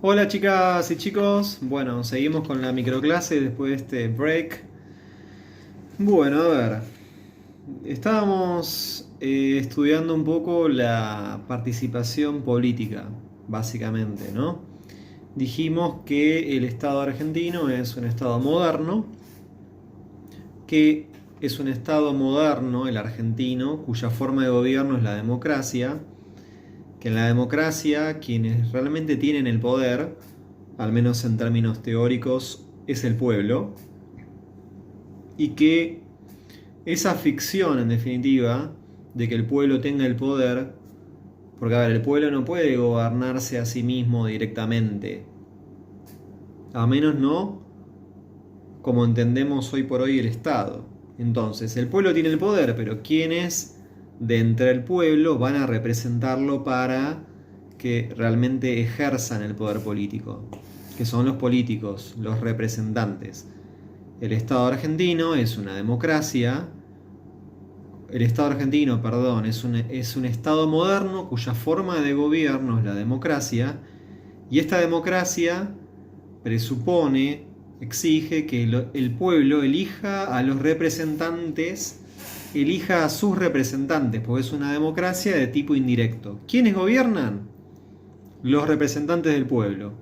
Hola chicas y chicos, bueno, seguimos con la microclase después de este break. Bueno, a ver, estábamos estudiando un poco la participación política, básicamente, ¿no? Dijimos que el Estado argentino es un Estado moderno, que es un Estado moderno, el argentino, cuya forma de gobierno es la democracia, que en la democracia quienes realmente tienen el poder, al menos en términos teóricos, es el pueblo, y que esa ficción, en definitiva, de que el pueblo tenga el poder, porque a ver, el pueblo no puede gobernarse a sí mismo directamente, a menos no como entendemos hoy por hoy el Estado. Entonces, el pueblo tiene el poder, pero ¿quiénes de entre el pueblo van a representarlo para que realmente ejerzan el poder político? Que son los políticos, los representantes. El Estado argentino es una democracia. El Estado argentino, perdón, es un Estado moderno cuya forma de gobierno es la democracia. Y esta democracia presupone, exige que el pueblo elija a los representantes, elija a sus representantes, porque es una democracia de tipo indirecto. ¿Quiénes gobiernan? Los representantes del pueblo.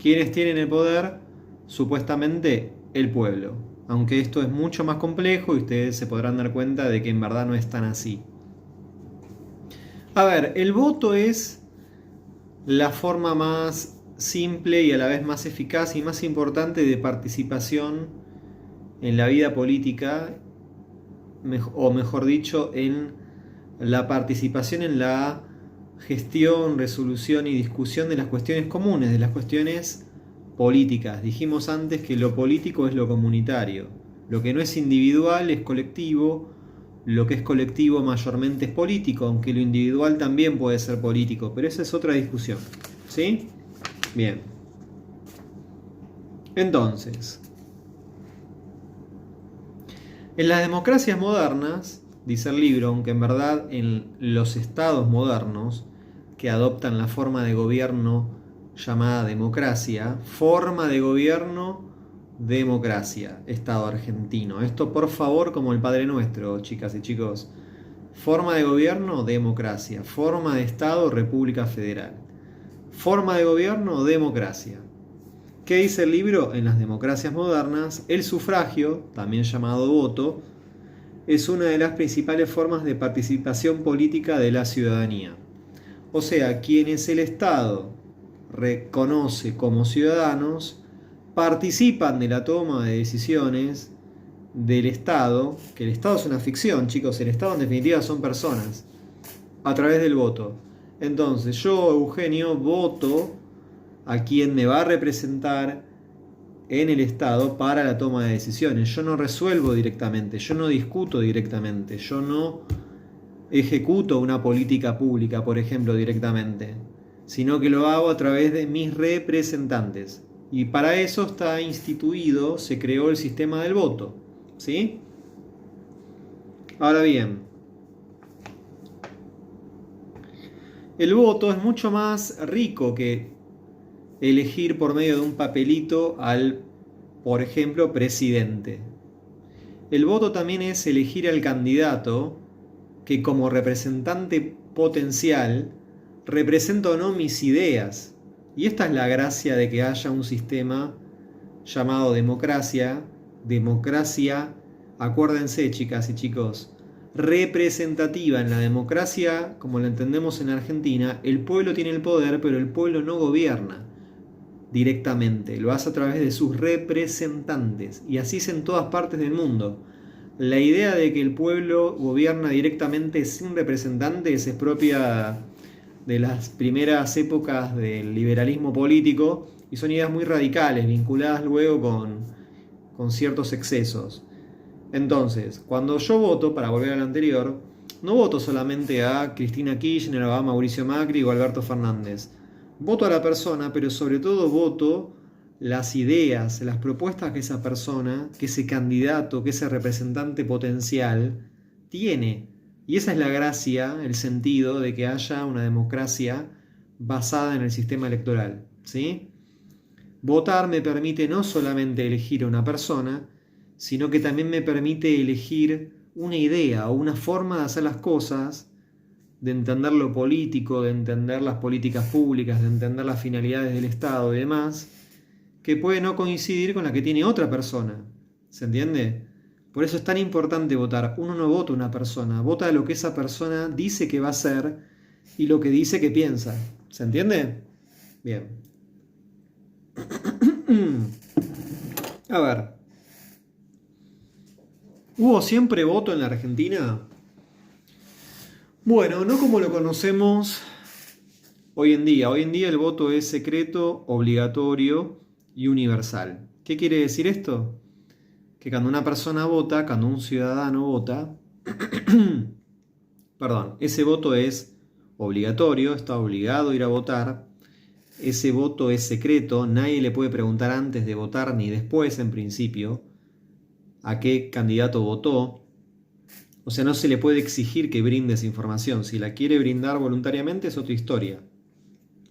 ¿Quiénes tienen el poder? Supuestamente el pueblo. Aunque esto es mucho más complejo y ustedes se podrán dar cuenta de que en verdad no es tan así. A ver, el voto es la forma más simple y a la vez más eficaz y más importante de participación en la vida política, o mejor dicho, en la participación en la gestión, resolución y discusión de las cuestiones comunes, de las cuestiones políticas. Dijimos antes que lo político es lo comunitario, lo que no es individual es colectivo, lo que es colectivo mayormente es político, aunque lo individual también puede ser político, pero esa es otra discusión. ¿Sí? Bien. Entonces, en las democracias modernas, dice el libro, aunque en verdad en los estados modernos, que adoptan la forma de gobierno llamada democracia, forma de gobierno, democracia, Estado argentino. Esto por favor como el Padre Nuestro, chicas y chicos. Forma de gobierno, democracia. Forma de Estado, República Federal. Forma de gobierno, democracia. ¿Qué dice el libro? En las democracias modernas, el sufragio, también llamado voto, es una de las principales formas de participación política de la ciudadanía. O sea, quienes el Estado reconoce como ciudadanos participan de la toma de decisiones del Estado, que el Estado es una ficción, chicos, el Estado en definitiva son personas, a través del voto. Entonces, yo, Eugenio, voto a quien me va a representar en el Estado para la toma de decisiones. Yo no resuelvo directamente, yo no discuto directamente, yo no ejecuto una política pública, por ejemplo, directamente, sino que lo hago a través de mis representantes. Y para eso está instituido, se creó el sistema del voto. ¿Sí? Ahora bien, el voto es mucho más rico que elegir por medio de un papelito al, por ejemplo, presidente. El voto también es elegir al candidato que como representante potencial representa o no mis ideas. Y esta es la gracia de que haya un sistema llamado democracia. Democracia, acuérdense chicas y chicos, representativa. En la democracia, como la entendemos en Argentina, el pueblo tiene el poder, pero el pueblo no gobierna directamente, lo hace a través de sus representantes, y así es en todas partes del mundo. La idea de que el pueblo gobierna directamente sin representantes es propia de las primeras épocas del liberalismo político y son ideas muy radicales, vinculadas luego con ciertos excesos. Entonces, cuando yo voto, para volver al anterior, no voto solamente a Cristina Kirchner, o a Mauricio Macri o a Alberto Fernández. Voto a la persona, pero sobre todo voto las ideas, las propuestas que esa persona, que ese candidato, que ese representante potencial tiene. Y esa es la gracia, el sentido de que haya una democracia basada en el sistema electoral. ¿Sí? Votar me permite no solamente elegir a una persona, sino que también me permite elegir una idea o una forma de hacer las cosas, de entender lo político, de entender las políticas públicas, de entender las finalidades del Estado y demás, que puede no coincidir con la que tiene otra persona. ¿Se entiende? Por eso es tan importante votar. Uno no vota a una persona, vota lo que esa persona dice que va a hacer y lo que dice que piensa. ¿Se entiende? Bien. A ver. ¿Hubo siempre voto en la Argentina? Bueno, no como lo conocemos hoy en día. Hoy en día el voto es secreto, obligatorio y universal. ¿Qué quiere decir esto? Que cuando una persona vota, cuando un ciudadano vota, perdón, ese voto es obligatorio, está obligado a ir a votar. Ese voto es secreto, nadie le puede preguntar antes de votar ni después, en principio, a qué candidato votó. O sea, no se le puede exigir que brinde esa información. Si la quiere brindar voluntariamente es otra historia.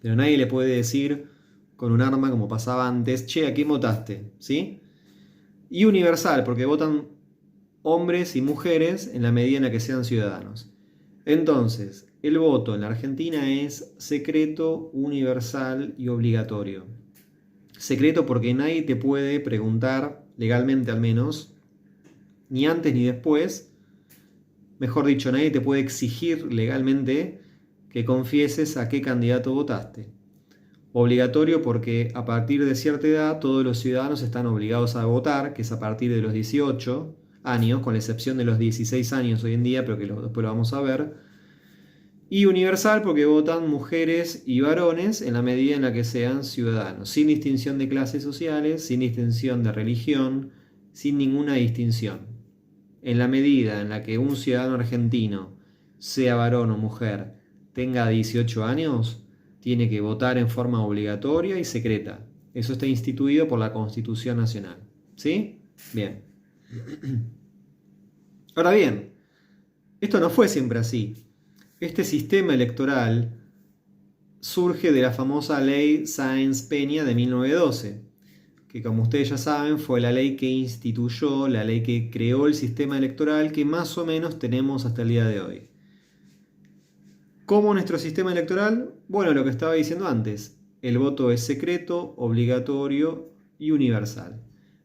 Pero nadie le puede decir con un arma, como pasaba antes, che, ¿a quién votaste? ¿Sí? Y universal, porque votan hombres y mujeres en la medida en la que sean ciudadanos. Entonces, el voto en la Argentina es secreto, universal y obligatorio. Secreto porque nadie te puede preguntar, legalmente al menos, ni antes ni después. Mejor dicho, nadie te puede exigir legalmente que confieses a qué candidato votaste. Obligatorio porque a partir de cierta edad todos los ciudadanos están obligados a votar, que es a partir de los 18 años, con la excepción de los 16 años hoy en día, pero que después lo vamos a ver. Y universal porque votan mujeres y varones en la medida en la que sean ciudadanos, sin distinción de clases sociales, sin distinción de religión, sin ninguna distinción. En la medida en la que un ciudadano argentino, sea varón o mujer, tenga 18 años, tiene que votar en forma obligatoria y secreta. Eso está instituido por la Constitución Nacional. ¿Sí? Bien. Ahora bien, esto no fue siempre así. Este sistema electoral surge de la famosa ley Sáenz-Peña de 1912. Que como ustedes ya saben fue la ley que instituyó, la ley que creó el sistema electoral que más o menos tenemos hasta el día de hoy. ¿Cómo nuestro sistema electoral? Bueno, lo que estaba diciendo antes, el voto es secreto, obligatorio y universal.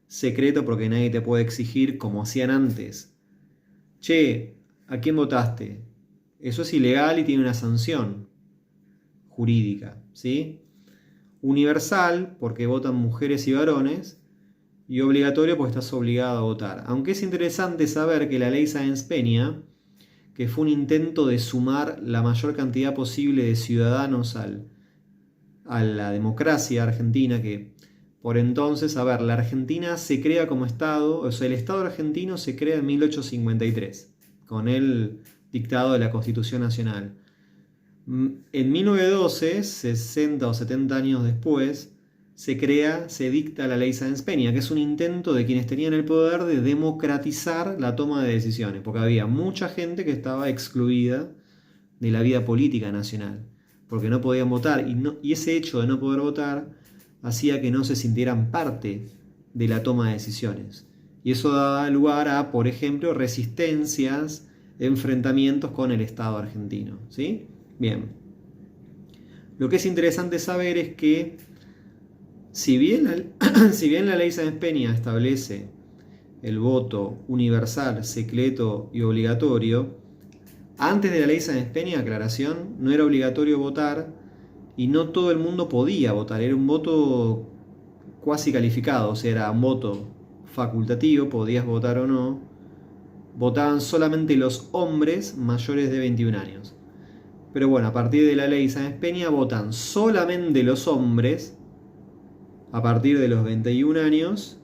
Secreto porque nadie te puede exigir como hacían antes. Che, ¿a quién votaste? Eso es ilegal y tiene una sanción jurídica, ¿sí? Universal, porque votan mujeres y varones, y obligatorio, porque estás obligado a votar. Aunque es interesante saber que la ley Sáenz-Peña, que fue un intento de sumar la mayor cantidad posible de ciudadanos a la democracia argentina, que por entonces, a ver, la Argentina se crea como Estado, o sea, el Estado argentino se crea en 1853, con el dictado de la Constitución Nacional. En 1912, 60 o 70 años después, se dicta la ley Sáenz-Peña, que es un intento de quienes tenían el poder de democratizar la toma de decisiones, porque había mucha gente que estaba excluida de la vida política nacional, porque no podían votar, y ese hecho de no poder votar hacía que no se sintieran parte de la toma de decisiones. Y eso daba lugar a, por ejemplo, resistencias, enfrentamientos con el Estado argentino, ¿sí? Bien, lo que es interesante saber es que si bien la ley Sáenz-Peña establece el voto universal, secreto y obligatorio, antes de la ley Sáenz-Peña, aclaración, no era obligatorio votar y no todo el mundo podía votar, era un voto cuasi calificado, o sea, era un voto facultativo, podías votar o no, votaban solamente los hombres mayores de 21 años. Pero bueno, a partir de la ley Sáenz-Peña votan solamente los hombres a partir de los 21 años,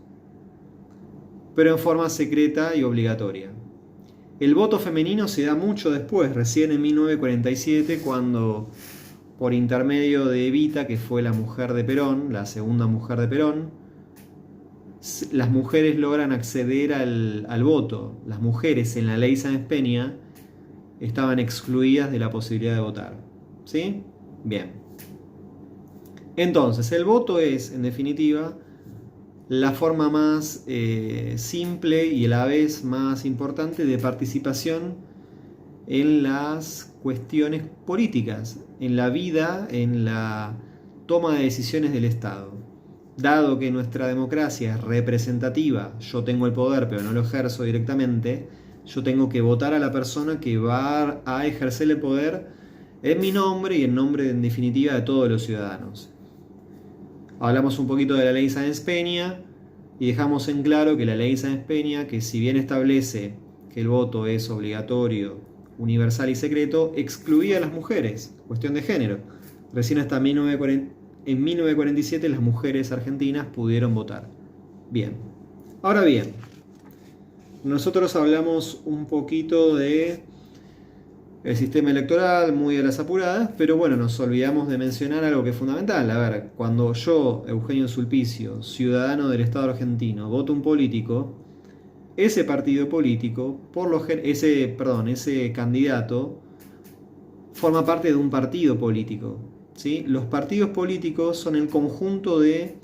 pero en forma secreta y obligatoria. El voto femenino se da mucho después, recién en 1947, cuando por intermedio de Evita, que fue la mujer de Perón, la segunda mujer de Perón, las mujeres logran acceder al voto. Las mujeres en la ley Sáenz-Peña estaban excluidas de la posibilidad de votar. ¿Sí? Bien. Entonces, el voto es, en definitiva, la forma más simple y a la vez más importante de participación en las cuestiones políticas, en la vida, en la toma de decisiones del Estado. Dado que nuestra democracia es representativa, yo tengo el poder pero no lo ejerzo directamente, yo tengo que votar a la persona que va a ejercer el poder en mi nombre y en nombre, en definitiva, de todos los ciudadanos. Hablamos un poquito de la ley Sáenz-Peña y dejamos en claro que la ley Sáenz-Peña, que si bien establece que el voto es obligatorio, universal y secreto, excluía a las mujeres, cuestión de género. Recién hasta en 1947 las mujeres argentinas pudieron votar. Bien. Ahora bien, nosotros hablamos un poquito de el sistema electoral, muy a las apuradas, pero bueno, nos olvidamos de mencionar algo que es fundamental. A ver, cuando yo, Eugenio Sulpicio, ciudadano del Estado argentino, voto un político, ese partido político, ese candidato, forma parte de un partido político, ¿sí? Los partidos políticos son el conjunto de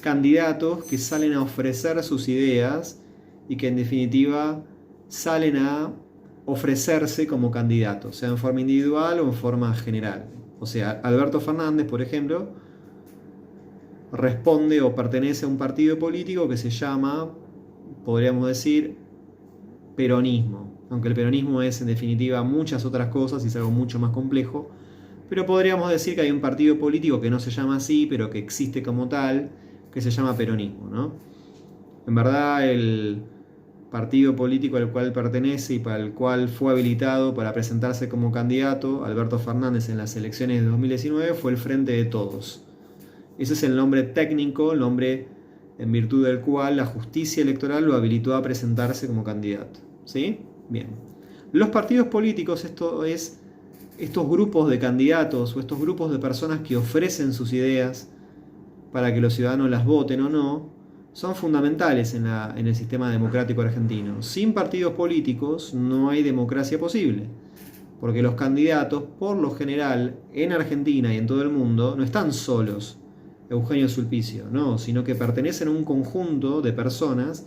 candidatos que salen a ofrecer sus ideas y que en definitiva salen a ofrecerse como candidatos, sea en forma individual o en forma general. O sea, Alberto Fernández, por ejemplo, responde o pertenece a un partido político que se llama, podríamos decir, peronismo. Aunque el peronismo es en definitiva muchas otras cosas y es algo mucho más complejo, pero podríamos decir que hay un partido político que no se llama así, pero que existe como tal, que se llama peronismo, ¿no? En verdad, el partido político al cual pertenece y para el cual fue habilitado para presentarse como candidato Alberto Fernández en las elecciones de 2019 fue el Frente de Todos. Ese es el nombre técnico, el nombre en virtud del cual la justicia electoral lo habilitó a presentarse como candidato. ¿Sí? Bien. Los partidos políticos, esto es, estos grupos de candidatos o estos grupos de personas que ofrecen sus ideas para que los ciudadanos las voten o no, son fundamentales en el sistema democrático argentino. Sin partidos políticos no hay democracia posible, porque los candidatos, por lo general, en Argentina y en todo el mundo, no están solos, Eugenio Sulpicio, no, sino que pertenecen a un conjunto de personas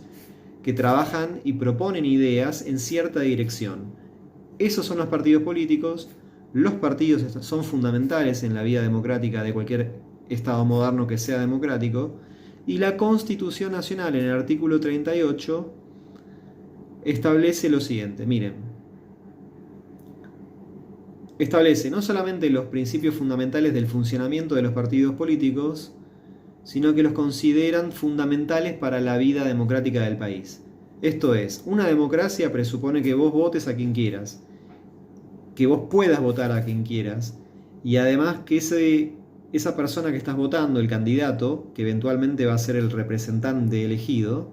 que trabajan y proponen ideas en cierta dirección. Esos son los partidos políticos. Los partidos son fundamentales en la vida democrática de cualquier Estado moderno que sea democrático. Y la Constitución Nacional, en el artículo 38, establece lo siguiente, miren. Establece no solamente los principios fundamentales del funcionamiento de los partidos políticos, sino que los consideran fundamentales para la vida democrática del país. Esto es, una democracia presupone que vos votes a quien quieras, que vos puedas votar a quien quieras, y además que esa persona que estás votando, el candidato, que eventualmente va a ser el representante elegido,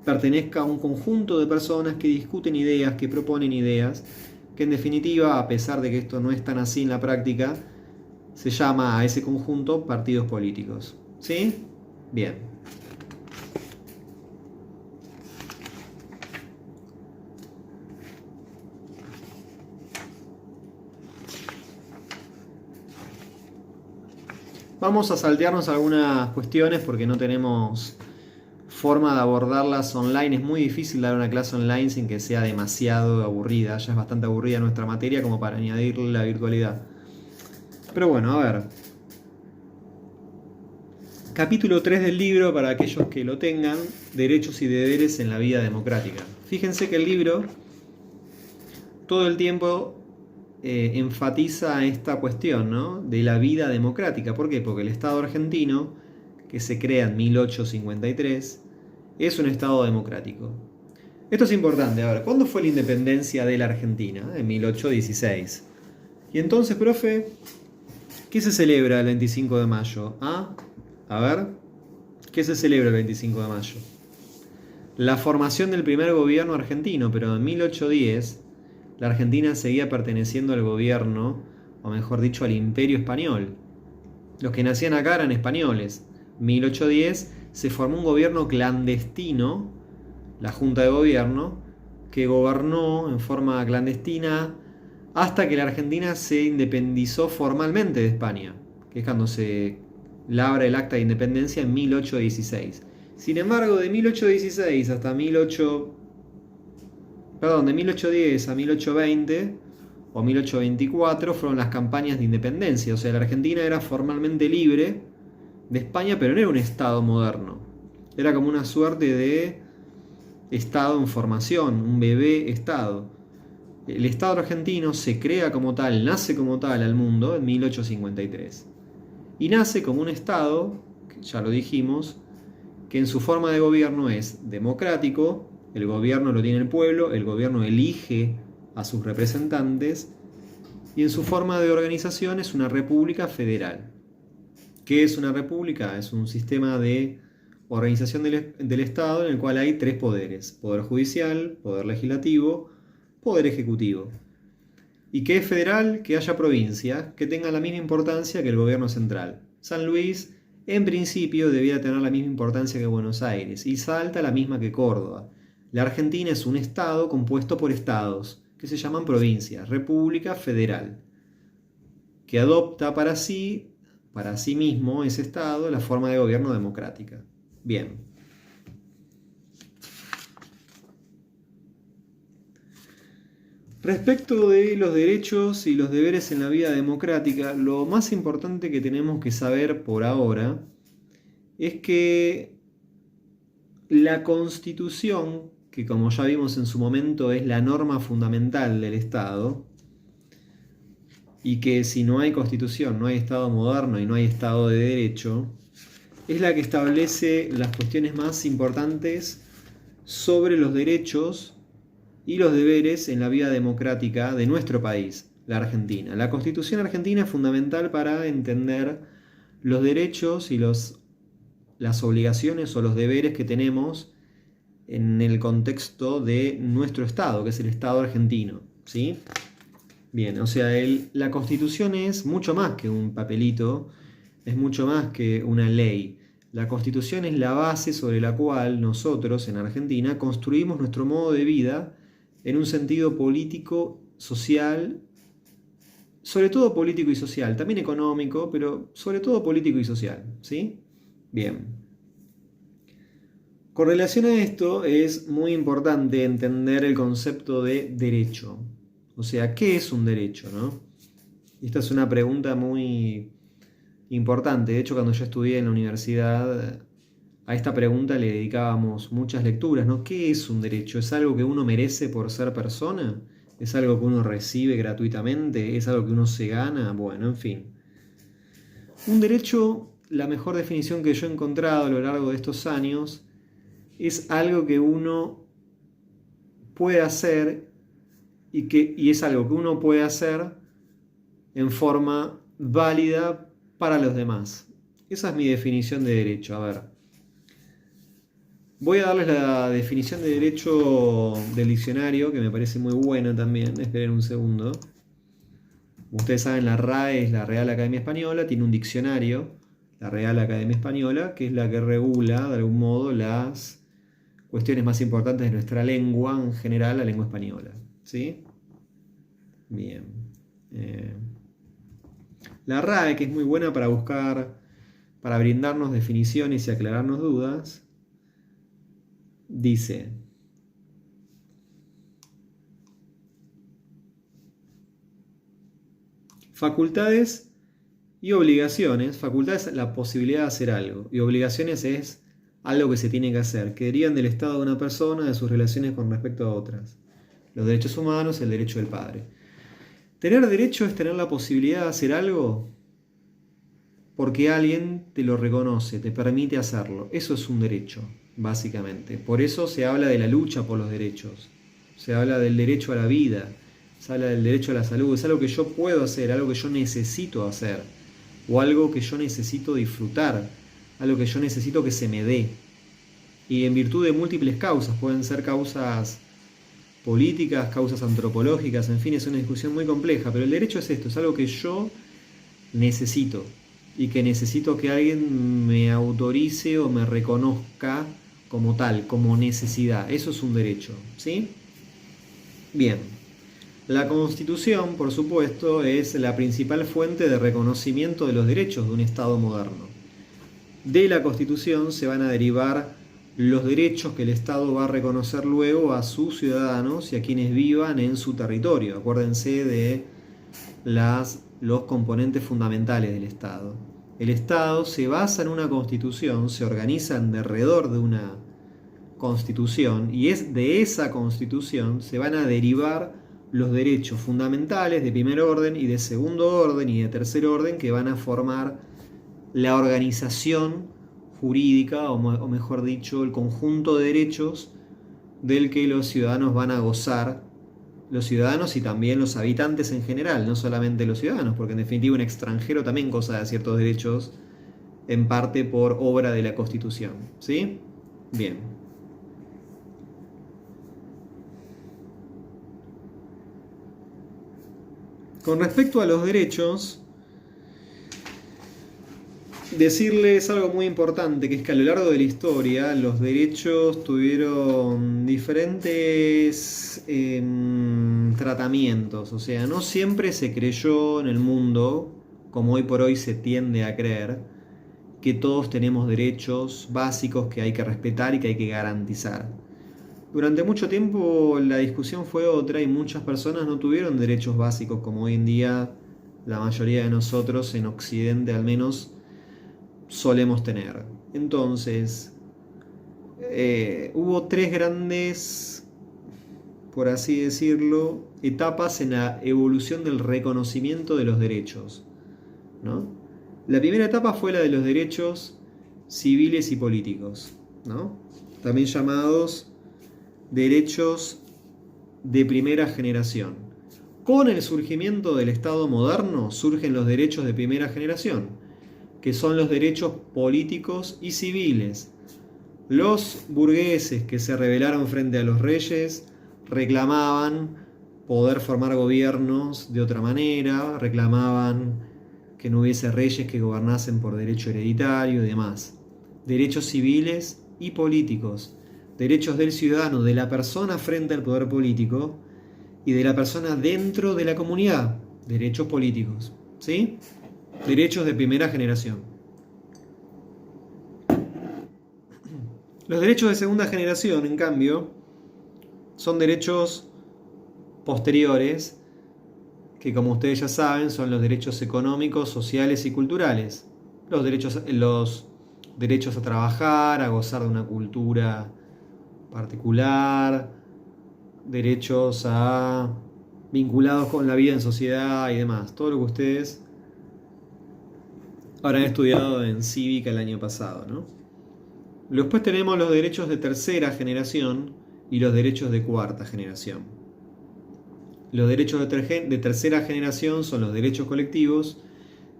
pertenezca a un conjunto de personas que discuten ideas, que proponen ideas, que en definitiva, a pesar de que esto no es tan así en la práctica, se llama a ese conjunto partidos políticos. ¿Sí? Bien. Vamos a saltearnos algunas cuestiones porque no tenemos forma de abordarlas online. Es muy difícil dar una clase online sin que sea demasiado aburrida. Ya es bastante aburrida nuestra materia como para añadirle la virtualidad. Pero bueno, a ver. Capítulo 3 del libro, para aquellos que lo tengan, derechos y deberes en la vida democrática. Fíjense que el libro todo el tiempo enfatiza esta cuestión, ¿no?, de la vida democrática. ¿Por qué? Porque el Estado argentino, que se crea en 1853, es un Estado democrático. Esto es importante. A ver, ¿cuándo fue la independencia de la Argentina? En 1816. Y entonces, profe, ¿qué se celebra el 25 de mayo? A ver, ¿qué se celebra el 25 de mayo? La formación del primer gobierno argentino, pero en 1810 la Argentina seguía perteneciendo al gobierno, o mejor dicho, al Imperio Español. Los que nacían acá eran españoles. En 1810 se formó un gobierno clandestino, la Junta de Gobierno, que gobernó en forma clandestina hasta que la Argentina se independizó formalmente de España, que es cuando se labra el Acta de Independencia en 1816. Sin embargo, de 1816 hasta de 1810 a 1820 o 1824 fueron las campañas de independencia. O sea, la Argentina era formalmente libre de España, pero no era un Estado moderno. Era como una suerte de Estado en formación, un bebé Estado. El Estado argentino se crea como tal, nace como tal al mundo en 1853. Y nace como un Estado, que ya lo dijimos, que en su forma de gobierno es democrático, el gobierno lo tiene el pueblo, el gobierno elige a sus representantes, y en su forma de organización es una república federal. ¿Qué es una república? Es un sistema de organización del Estado en el cual hay tres poderes: poder judicial, poder legislativo, poder ejecutivo. ¿Y qué es federal? Que haya provincias que tengan la misma importancia que el gobierno central. San Luis, en principio, debiera tener la misma importancia que Buenos Aires, y Salta la misma que Córdoba. La Argentina es un estado compuesto por estados, que se llaman provincias, república federal, que adopta para sí mismo ese estado la forma de gobierno democrática. Bien. Respecto de los derechos y los deberes en la vida democrática, lo más importante que tenemos que saber por ahora es que la Constitución, que como ya vimos en su momento es la norma fundamental del Estado, y que si no hay Constitución no hay Estado moderno y no hay Estado de Derecho, es la que establece las cuestiones más importantes sobre los derechos y los deberes en la vida democrática de nuestro país, la Argentina. La Constitución argentina es fundamental para entender los derechos y las obligaciones o los deberes que tenemos en el contexto de nuestro Estado, que es el Estado argentino, ¿sí? Bien, o sea, la Constitución es mucho más que un papelito, es mucho más que una ley. La Constitución es la base sobre la cual nosotros en Argentina construimos nuestro modo de vida en un sentido político, social, sobre todo político y social, también económico, pero sobre todo político y social, ¿sí? Bien. Con relación a esto es muy importante entender el concepto de derecho. O sea, ¿qué es un derecho, no? Esta es una pregunta muy importante. De hecho, cuando yo estudié en la universidad, a esta pregunta le dedicábamos muchas lecturas, ¿no? ¿Qué es un derecho? ¿Es algo que uno merece por ser persona? ¿Es algo que uno recibe gratuitamente? ¿Es algo que uno se gana? Bueno, en fin. Un derecho, la mejor definición que yo he encontrado a lo largo de estos años, es algo que uno puede hacer y es algo que uno puede hacer en forma válida para los demás. Esa es mi definición de derecho. A ver, voy a darles la definición de derecho del diccionario, que me parece muy buena también. Esperen un segundo. Ustedes saben, la RAE es la Real Academia Española, tiene un diccionario, la Real Academia Española, que es la que regula de algún modo las cuestiones más importantes de nuestra lengua, en general la lengua española, ¿sí? Bien. La RAE, que es muy buena para buscar, para brindarnos definiciones y aclararnos dudas, dice: facultades y obligaciones. Facultades es la posibilidad de hacer algo, y obligaciones es algo que se tiene que hacer, que derivan del estado de una persona, de sus relaciones con respecto a otras. Los derechos humanos, el derecho del padre. Tener derecho es tener la posibilidad de hacer algo porque alguien te lo reconoce, te permite hacerlo. Eso es un derecho, básicamente. Por eso se habla de la lucha por los derechos. Se habla del derecho a la vida, se habla del derecho a la salud. Es algo que yo puedo hacer, algo que yo necesito hacer, o algo que yo necesito disfrutar, algo que yo necesito que se me dé. Y en virtud de múltiples causas, pueden ser causas políticas, causas antropológicas, en fin, es una discusión muy compleja, pero el derecho es esto, es algo que yo necesito y que necesito que alguien me autorice o me reconozca como tal, como necesidad. Eso es un derecho, ¿sí? Bien. La Constitución, por supuesto, es la principal fuente de reconocimiento de los derechos de un Estado moderno. de la Constitución se van a derivar los derechos que el Estado va a reconocer luego a sus ciudadanos y a quienes vivan en su territorio. Acuérdense de los componentes fundamentales del Estado. El Estado se basa en una Constitución, se organiza alrededor de una Constitución, y es de esa Constitución se van a derivar los derechos fundamentales de primer orden y de segundo orden y de tercer orden que van a formar la organización jurídica, o mejor dicho, el conjunto de derechos del que los ciudadanos van a gozar, los ciudadanos y también los habitantes en general, no solamente los ciudadanos, porque en definitiva un extranjero también goza de ciertos derechos, en parte por obra de la Constitución. ¿Sí? Bien. Con respecto a los derechos, decirles algo muy importante, que es que a lo largo de la historia los derechos tuvieron diferentes tratamientos. O sea, no siempre se creyó en el mundo, como hoy por hoy se tiende a creer, que todos tenemos derechos básicos que hay que respetar y que hay que garantizar. Durante mucho tiempo la discusión fue otra y muchas personas no tuvieron derechos básicos como hoy en día la mayoría de nosotros en Occidente al menos solemos tener. Entonces, hubo tres grandes, por así decirlo, etapas en la evolución del reconocimiento de los derechos, ¿no? La primera etapa fue la de los derechos civiles y políticos, ¿no? También llamados derechos de primera generación. Con el surgimiento del Estado moderno surgen los derechos de primera generación, que son los derechos políticos y civiles. Los burgueses que se rebelaron frente a los reyes reclamaban poder formar gobiernos de otra manera, reclamaban que no hubiese reyes que gobernasen por derecho hereditario y demás. Derechos civiles y políticos. Derechos del ciudadano, de la persona frente al poder político y de la persona dentro de la comunidad. Derechos políticos. ¿Sí? Derechos de primera generación. Los derechos de segunda generación, en cambio, son derechos posteriores, que como ustedes ya saben, son los derechos económicos, sociales y culturales. Los derechos a trabajar, a gozar de una cultura particular, derechos vinculados con la vida en sociedad y demás. Todo lo que ustedes habrán estudiado en cívica el año pasado, ¿no? Después tenemos los derechos de tercera generación y los derechos de cuarta generación. Los derechos de tercera generación son los derechos colectivos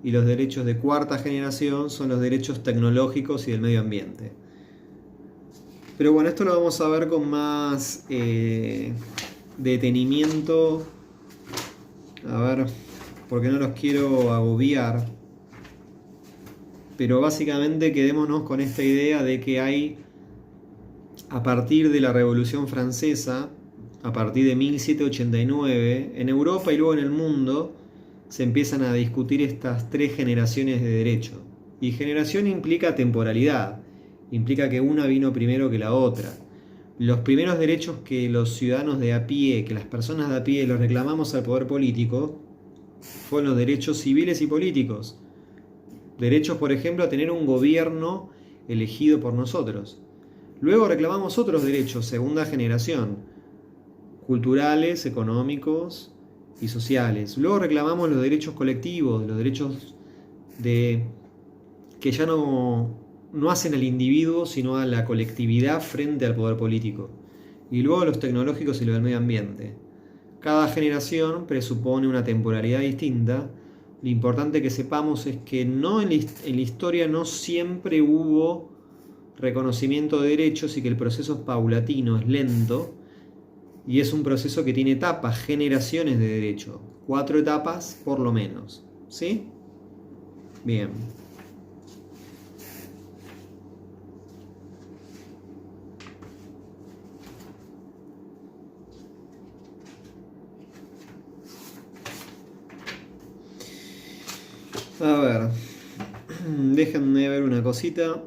y los derechos de cuarta generación son los derechos tecnológicos y del medio ambiente. Pero bueno, esto lo vamos a ver con más detenimiento. A ver, porque no los quiero agobiar. Pero básicamente quedémonos con esta idea de que hay, a partir de la Revolución Francesa, a partir de 1789, en Europa y luego en el mundo, se empiezan a discutir estas tres generaciones de derecho. Y generación implica temporalidad, implica que una vino primero que la otra. Los primeros derechos que los ciudadanos de a pie, que las personas de a pie los reclamamos al poder político, fueron los derechos civiles y políticos. Derechos, por ejemplo, a tener un gobierno elegido por nosotros. Luego reclamamos otros derechos, segunda generación, culturales, económicos y sociales. Luego reclamamos los derechos colectivos, los derechos que ya no hacen al individuo, sino a la colectividad frente al poder político. Y luego los tecnológicos y los del medio ambiente. Cada generación presupone una temporalidad distinta. Lo importante que sepamos es que en la historia no siempre hubo reconocimiento de derechos y que el proceso es paulatino, es lento y es un proceso que tiene etapas, generaciones de derecho. 4 etapas por lo menos. ¿Sí? Bien. A ver, Déjenme ver una cosita.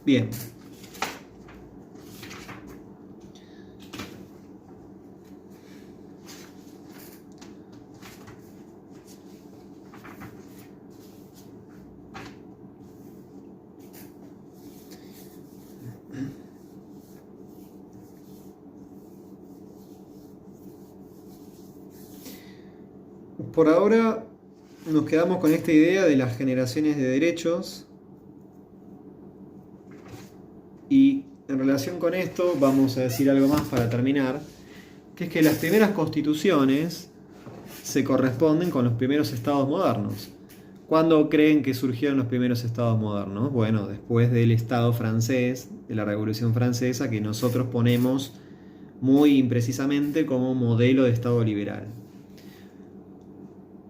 Bien. Por ahora nos quedamos con esta idea de las generaciones de derechos y en relación con esto vamos a decir algo más para terminar, que es que las primeras constituciones se corresponden con los primeros estados modernos. ¿Cuándo creen que surgieron los primeros estados modernos? Bueno, después del Estado francés, de la Revolución Francesa, que nosotros ponemos muy imprecisamente como modelo de Estado liberal.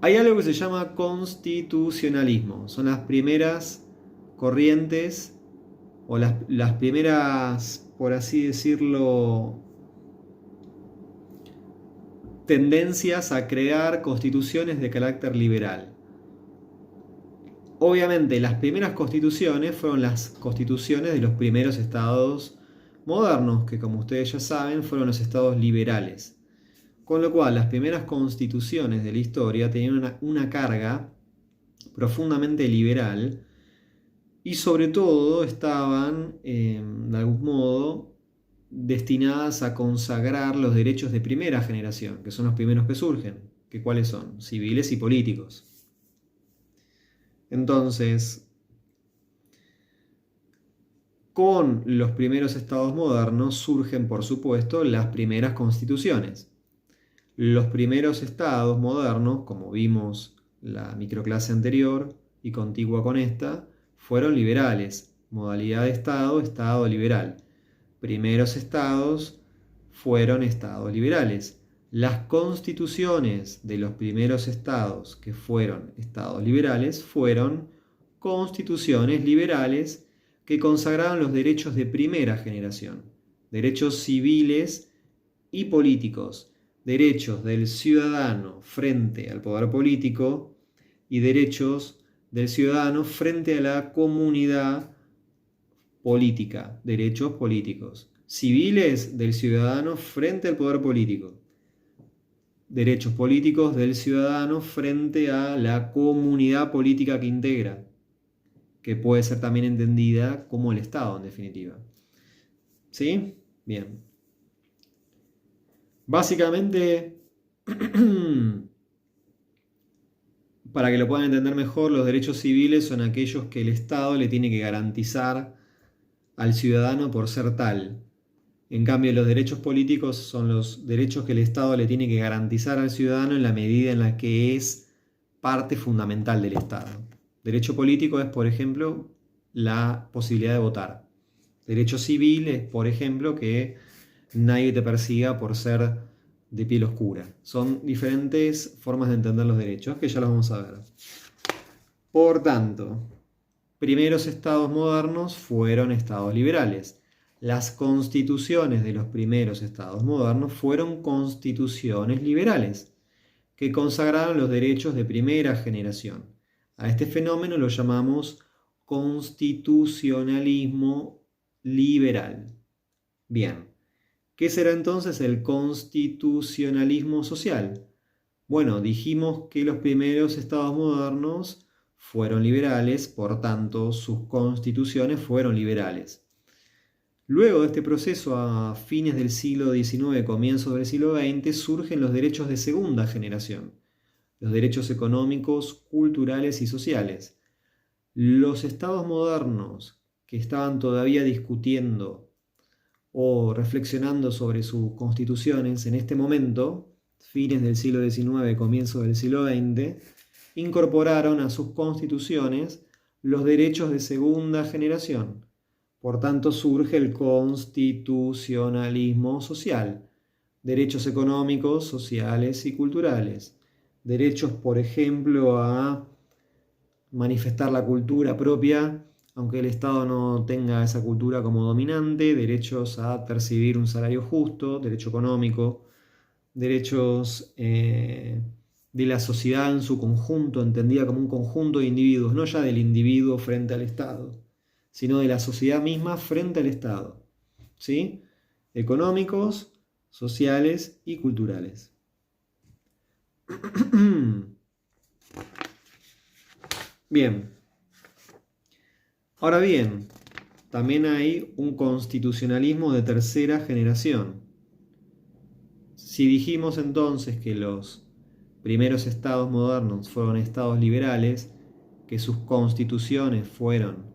Hay algo que se llama constitucionalismo. Son las primeras corrientes o las primeras, por así decirlo, tendencias a crear constituciones de carácter liberal. Obviamente, las primeras constituciones fueron las constituciones de los primeros estados modernos, que como ustedes ya saben, fueron los estados liberales. Con lo cual, las primeras constituciones de la historia tenían una carga profundamente liberal y sobre todo estaban, de algún modo, destinadas a consagrar los derechos de primera generación, que son los primeros que surgen, que ¿cuáles son? Civiles y políticos. Entonces, con los primeros estados modernos surgen, por supuesto, las primeras constituciones. Los primeros estados modernos, como vimos la microclase anterior y contigua con esta, fueron liberales. Modalidad de estado, estado liberal. Primeros estados fueron estados liberales. Las constituciones de los primeros estados que fueron estados liberales fueron constituciones liberales que consagraban los derechos de primera generación, derechos civiles y políticos, derechos del ciudadano frente al poder político y derechos del ciudadano frente a la comunidad política, derechos políticos, civiles del ciudadano frente al poder político, derechos políticos del ciudadano frente a la comunidad política que integra, que puede ser también entendida como el Estado en definitiva. ¿Sí? Bien. Básicamente, para que lo puedan entender mejor, los derechos civiles son aquellos que el Estado le tiene que garantizar al ciudadano por ser tal. En cambio, los derechos políticos son los derechos que el Estado le tiene que garantizar al ciudadano en la medida en la que es parte fundamental del Estado. Derecho político es, por ejemplo, la posibilidad de votar. Derecho civil es, por ejemplo, que nadie te persiga por ser de piel oscura. Son diferentes formas de entender los derechos, que ya los vamos a ver. Por tanto, primeros estados modernos fueron estados liberales. Las constituciones de los primeros estados modernos fueron constituciones liberales, que consagraron los derechos de primera generación. A este fenómeno lo llamamos constitucionalismo liberal. Bien, ¿qué será entonces el constitucionalismo social? Bueno, dijimos que los primeros estados modernos fueron liberales, por tanto, sus constituciones fueron liberales. Luego de este proceso, a fines del siglo XIX, comienzos del siglo XX, surgen los derechos de segunda generación, los derechos económicos, culturales y sociales. Los estados modernos que estaban todavía discutiendo o reflexionando sobre sus constituciones en este momento, fines del siglo XIX, comienzos del siglo XX, incorporaron a sus constituciones los derechos de segunda generación. Por tanto, surge el constitucionalismo social. derechos económicos, sociales y culturales. Derechos, por ejemplo, a manifestar la cultura propia, aunque el Estado no tenga esa cultura como dominante, derechos a percibir un salario justo, derecho económico, derechos de la sociedad en su conjunto, entendida como un conjunto de individuos, no ya del individuo frente al Estado, sino de la sociedad misma frente al Estado, ¿sí? Económicos, sociales y culturales. Bien. Ahora bien, también hay un constitucionalismo de tercera generación. Si dijimos entonces que los primeros estados modernos fueron estados liberales, que sus constituciones fueron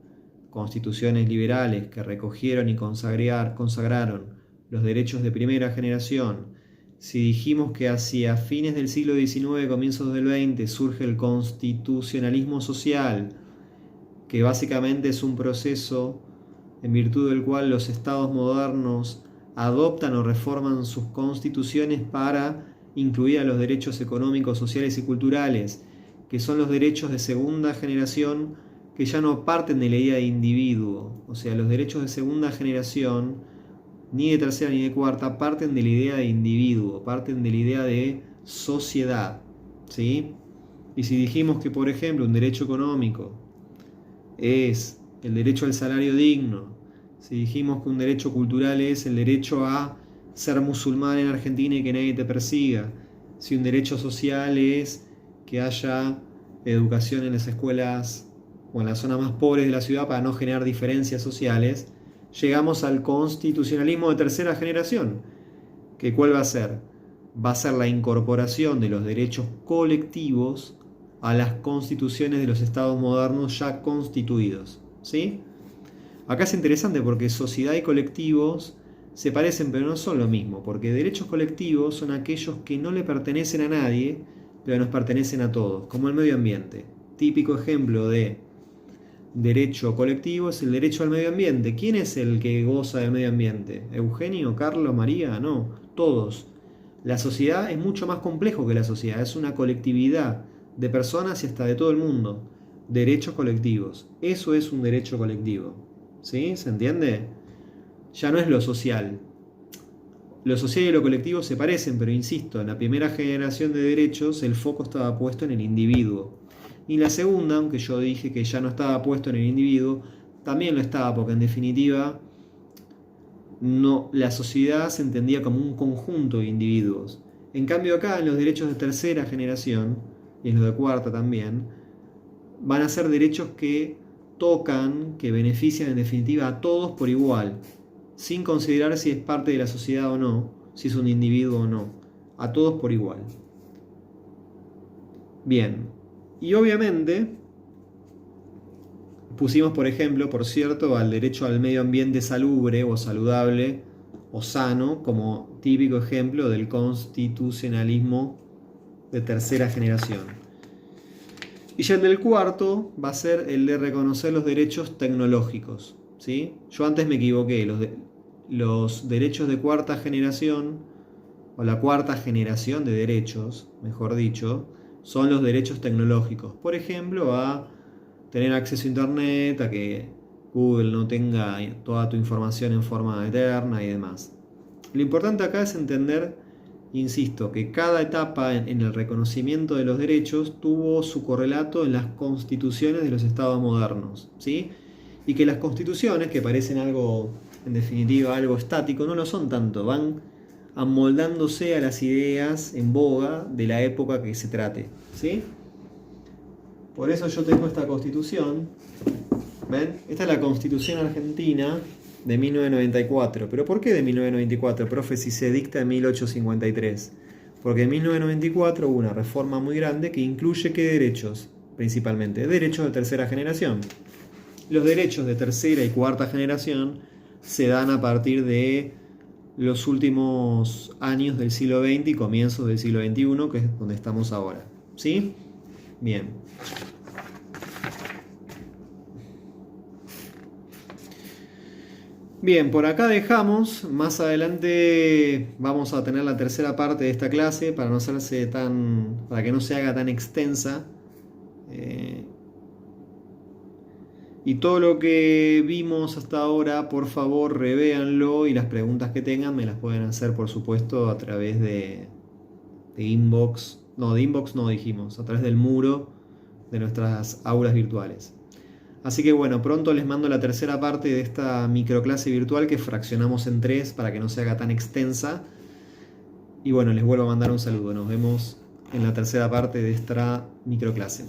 constituciones liberales que recogieron y consagraron los derechos de primera generación, si dijimos que hacia fines del siglo XIX, comienzos del XX, surge el constitucionalismo social, que básicamente es un proceso en virtud del cual los estados modernos adoptan o reforman sus constituciones para incluir a los derechos económicos, sociales y culturales, que son los derechos de segunda generación que ya no parten de la idea de individuo. O sea, los derechos de segunda generación, ni de tercera ni de cuarta, parten de la idea de individuo, parten de la idea de sociedad, ¿sí? Y si dijimos que, por ejemplo, un derecho económico es el derecho al salario digno, si dijimos que un derecho cultural es el derecho a ser musulmán en Argentina y que nadie te persiga, si un derecho social es que haya educación en las escuelas o en las zonas más pobres de la ciudad para no generar diferencias sociales, llegamos al constitucionalismo de tercera generación, que ¿cuál va a ser? Va a ser la incorporación de los derechos colectivos a las constituciones de los estados modernos ya constituidos, ¿sí? Acá es interesante porque sociedad y colectivos se parecen pero no son lo mismo, porque derechos colectivos son aquellos que no le pertenecen a nadie, pero nos pertenecen a todos, como el medio ambiente. Típico ejemplo de derecho colectivo es el derecho al medio ambiente. ¿Quién es el que goza del medio ambiente? ¿Eugenio, Carlos, María? No, todos. La sociedad es mucho más complejo que la sociedad, es una colectividad de personas y hasta de todo el mundo. Derechos colectivos, eso es un derecho colectivo. ¿Sí? ¿Se entiende? Ya no es lo social. Lo social y lo colectivo se parecen, pero insisto, en la primera generación de derechos el foco estaba puesto en el individuo. Y la segunda, aunque yo dije que ya no estaba puesto en el individuo, también lo estaba, porque en definitiva no, la sociedad se entendía como un conjunto de individuos. En cambio acá, en los derechos de tercera generación, y en los de cuarta también, van a ser derechos que tocan, que benefician en definitiva a todos por igual, sin considerar si es parte de la sociedad o no, si es un individuo o no, a todos por igual. Bien, y obviamente pusimos, por ejemplo, por cierto, al derecho al medio ambiente salubre o saludable o sano como típico ejemplo del constitucionalismo de tercera generación. Y ya el del cuarto va a ser el de reconocer los derechos tecnológicos, ¿sí? Yo antes me equivoqué, los derechos de cuarta generación, o la cuarta generación de derechos, mejor dicho, son los derechos tecnológicos. Por ejemplo, a tener acceso a Internet, a que Google no tenga toda tu información en forma eterna y demás. Lo importante acá es entender, insisto, que cada etapa en el reconocimiento de los derechos tuvo su correlato en las constituciones de los estados modernos, ¿sí? Y que las constituciones, que parecen algo, en definitiva, algo estático, no lo son tanto, van amoldándose a las ideas en boga de la época que se trate, ¿sí? Por eso yo tengo esta constitución, ¿ven? Esta es la Constitución Argentina de 1994. ¿Pero por qué de 1994, profe, si se dicta en 1853? Porque en 1994 hubo una reforma muy grande que incluye ¿qué derechos? Principalmente derechos de tercera generación. Los derechos de tercera y cuarta generación se dan a partir de los últimos años del siglo XX y comienzos del siglo XXI, que es donde estamos ahora. ¿Sí? Bien. Bien, por acá dejamos. Más adelante vamos a tener la tercera parte de esta clase para que no se haga tan extensa. Eh, y todo lo que vimos hasta ahora, por favor, revéanlo y las preguntas que tengan me las pueden hacer, por supuesto, a través de inbox. No, de inbox no dijimos, a través del muro de nuestras aulas virtuales. Así que bueno, pronto les mando la tercera parte de esta microclase virtual que fraccionamos en 3 para que no se haga tan extensa. Y bueno, les vuelvo a mandar un saludo. Nos vemos en la tercera parte de esta microclase.